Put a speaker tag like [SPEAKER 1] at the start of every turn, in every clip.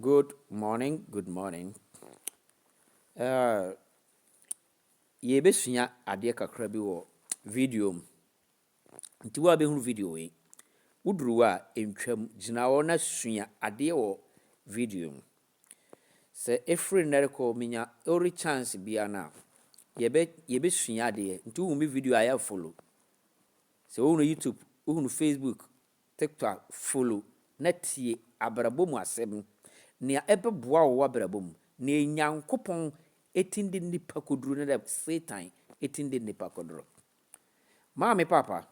[SPEAKER 1] Good morning, good morning. Yɛbɛsua adeɛ kakra bi wɔ video mu. Nti wo a bɛhunu video yi, woduru a ntwam gyina hɔ na sua adeɛ wɔ video mu. Sɛ ɛfiri nnɛ rekɔ minya every chance bia no a, yɛbɛsua adeɛ. Nti wohu me video a yɛ follow. Sɛ wohunu YouTube, wohunu Facebook, TikTok, follow na tie abrabɔ mu asɛm. Nea ɛbɛboa wo w'abrabɔ mu. Nea Nyankopɔn ɛtim de nipa koduro ne dɛ Satan ɛtim de nipa koduro. Maame papa,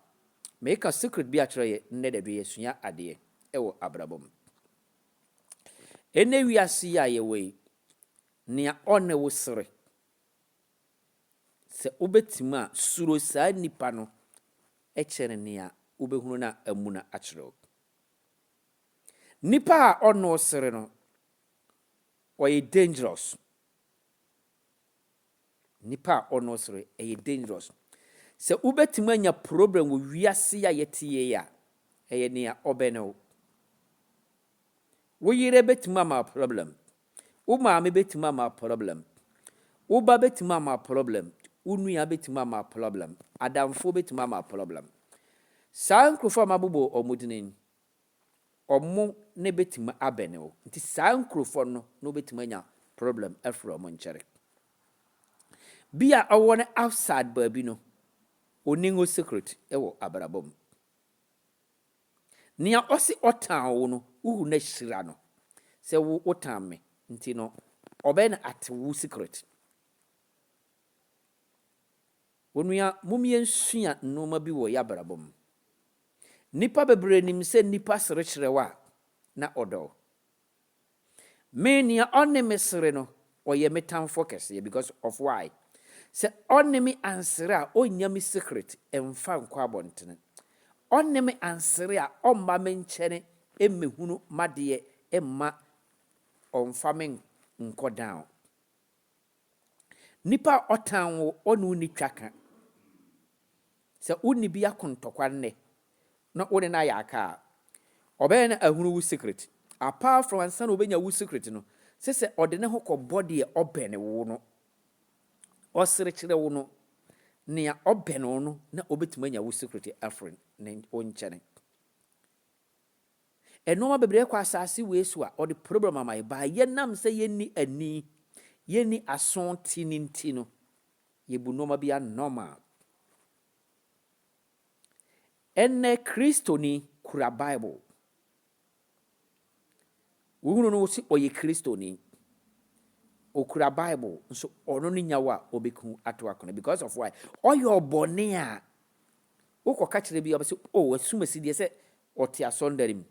[SPEAKER 1] meka secret bi akyerɛ yɛ nnɛ da bi yɛsua adeɛ ɛwɔ abrabɔ mu. Ɛnɛ wiase yi a yɛwɔ yi, nea ɔne wo sere. Sɛ wobɛtim a suro saa nipa no ɛkyɛre nea wobɛhunu na amu na akyerɛ wo. Nipa a ɔne wo sere no, ɔyɛ dangerous. Nipa a ɔne wo sere ɛyɛ dangerous. Sɛ wobɛtim anya problem wɔ wiase a yɛte yɛ a, ɛyɛ nea ɔbɛne wo. Wo yere bɛtim ama problem. Wo maame bɛtim ama problem. Wo ba bɛtim ama problem. Wo nua bɛtim ama problem. Adamfo bɛtim ama problem. Saa nkurɔfoɔ a mabobɔ ɔmo din ɔmo ne bɛtim abɛne wo. Nti saa nkurɔfoɔ no na wobɛtim anya problem afiri ɔmo nkyɛre. Bi a ɔwɔ ne outside baabi no, ɔni ngo secret ɛwɔ abrabɔ mu. Nea ɔsi ɔtan wo no, wohu na hyira no. Sɛ wo ɔtan me, nti no, ɔbɛn na ate wo secret. Onua mumyɛnsua nnoma bi wɔ yɛabrabɔ mu. Nipa bebree nim sɛ nipa sere kyerɛ wo a na ɔdɔ. Me nea ɔne me sere no, ɔyɛ me tamfo kɛseɛ because of why? Sɛ ɔne me ansere a ɔnya me secret ɛmfa nkɔ abɔntene. Ɔne me ansere a ɔmma me nkyɛne ɛmmɛhunu madeɛ ɛmma ɔmfa me nkɔ down. Nipa ɔtan wo ɔne wo ni twaka. Sɛ wonni bi akontɔkwa nnɛ na wone na ayɛ aka a, ɔbɛyɛ na ahunu wo secret. Apart from ansa na ɔbɛnya wo secret no, sɛ ɔde ne ho kɔbɔ deɛ ɔbɛne wo no, ɔsere kyerɛ wo no, nea ɔbɛne wo no na ɔbɛtumi anya wo secret afiri ne nkyɛne. Ɛnoma bebree kɔ asase wei so a ɔde problem ama yɛ ba yɛnam sɛ yɛnni ani, yɛnni aso ti ne nti no, yɛbu noma bi anormal. Ɛnɛ Kristoni kura Bible. Wohunu no si ɔyɛ Kristoni. Okura Bible nso ɔno ne nyawa a ɔbɛku ato akɔna because of why? Ɔyɛ ɔbɔne a wokɔka kyerɛ bi ɔbɛsɛ asum asi deɛ sɛ ɔte asɔndare mu.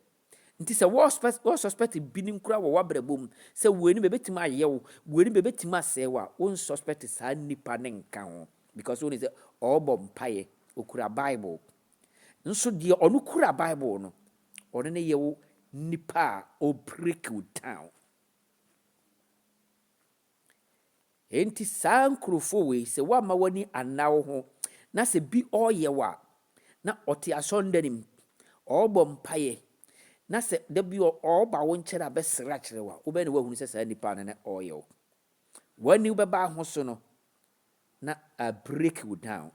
[SPEAKER 1] Nti sɛ wɔ suspect bi ne nkura wɔ w'abrabɔ mu sɛ wɔani bɛbɛtumi ayɛ wo, wɔani bɛbɛtumi asɛe wo a wɔn suspect saa nipa ne nka ho because wɔn sɛ ɔbɔ mpaeɛ, okura Bible. Nso deɛ ɔno kura Bible no, ɔno ne yɛ wo nipa a ɔbreak you down. Enti saa nkurɔfoɔ wei sɛ woama w'ani anna wo ho na sɛ bi ɔyɛ wo a na ɔte asɔndare mu, ɔbɔ mpaeɛ na sɛ da bi ɔba wo nkyɛn a bɛsere akyerɛ wo a, wobɛne woahunu sɛ saa nipa no na ɔyɛ wo. W'ani wobɛba ho so no na break you down.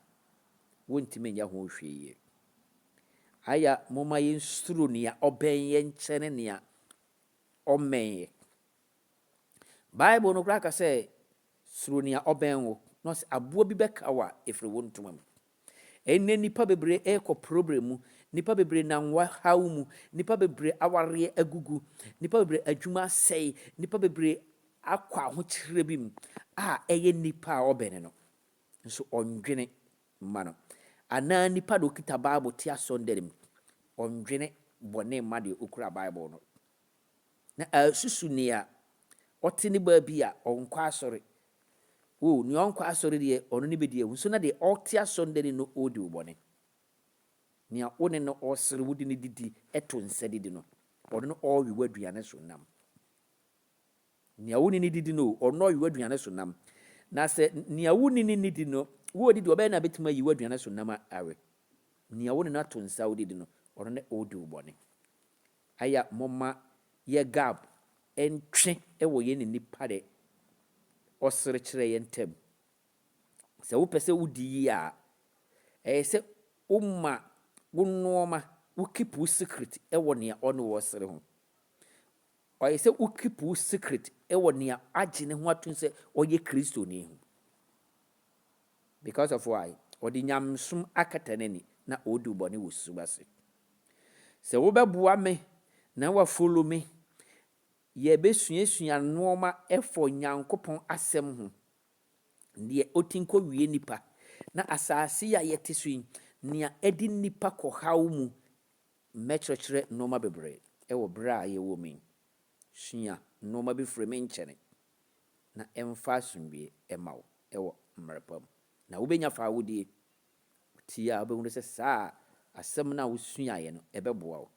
[SPEAKER 1] Wontumi nyɛ ho hwee yie. Aya moma yɛnsuro nea ɔbɛn yɛn nkyɛne nea ɔmmɛn yɛ. Bible no koraa ka sɛ suro nea ɔbɛn wo na ɔsɛ aboa bi bɛka wo a ɛfiri wo ntoma mu. Ɛnɛ nipa bebree ɛkɔ problem mu, nipa bebree nam haw mu, nipa bebree awareɛ agugu, nipa bebree adwuma asɛe, nipa bebree akɔ ahokyerɛ bi mu a ɛyɛ nipa a ɔbɛne no. Nso ɔndwene mma no. Anaa nipa de okita Bible te asɔndare mu, ɔndwene bɔne mma deɛ okura Bible no. Na asusu nea ɔte ne baabi a ɔnkɔ asɔre. Nea ɔnkɔ asɔre deɛ ɔno ne bɛdi ehu. So na deɛ ɔte asɔndare no ɔdi wo bɔne. Nea wone no ɔsere wodi ne didi ɛto nsa didi no, ɔno no ɔwe w'aduane so nam. Nea wone ne didi no, ɔno ɔwe w'aduane so nam. Na sɛ nea wone ne didi no, wo didi ɔbɛyɛ na bɛtumi ayi w'aduane so nam awe. Nea wone no ato nsa wodidi no, ɔno ne ɔdi wo bɔne. Aya moma yɛ gap ɛntwe ɛwɔ yɛn nipa de ɔsere kyerɛ yɛn ntam. Sɛ wopɛ sɛ wodi yie a ɛyɛ sɛ woma wo nneɛma wo keep wo secret ɛwɔ nea ɔne wɔ sere ho. Ɔyɛ sɛ wo keep wo secret ɛwɔ nea agye ne ho ato sɛ ɔyɛ kristoni ho. Because of why? Ɔde nyamsom akata n'ani na ɔdi bɔne wɔ suba ase. Sɛ wobɛboa me na wafolo me, yɛbɛsuasua nneɛma ɛfɔ Nyankopɔn asɛm ho. Deɛ ɔtinkɔ wie nipa na asase a yɛte so yi nea ɛdi nipa kɔhaw mu mɛkyerɛkyerɛ nneɛma bebree ɛwɔ bere a yɛwɔ mu yi. Sua nneɛma bi firi me nkyɛn na ɛmfa asomdwie ɛma wo ɛwɔ mmerɛ pa mu. Na wobɛnya fa wodie tie a wobɛhu sɛ saa asɛm no a wosuaeɛ no ɛbɛboa wo.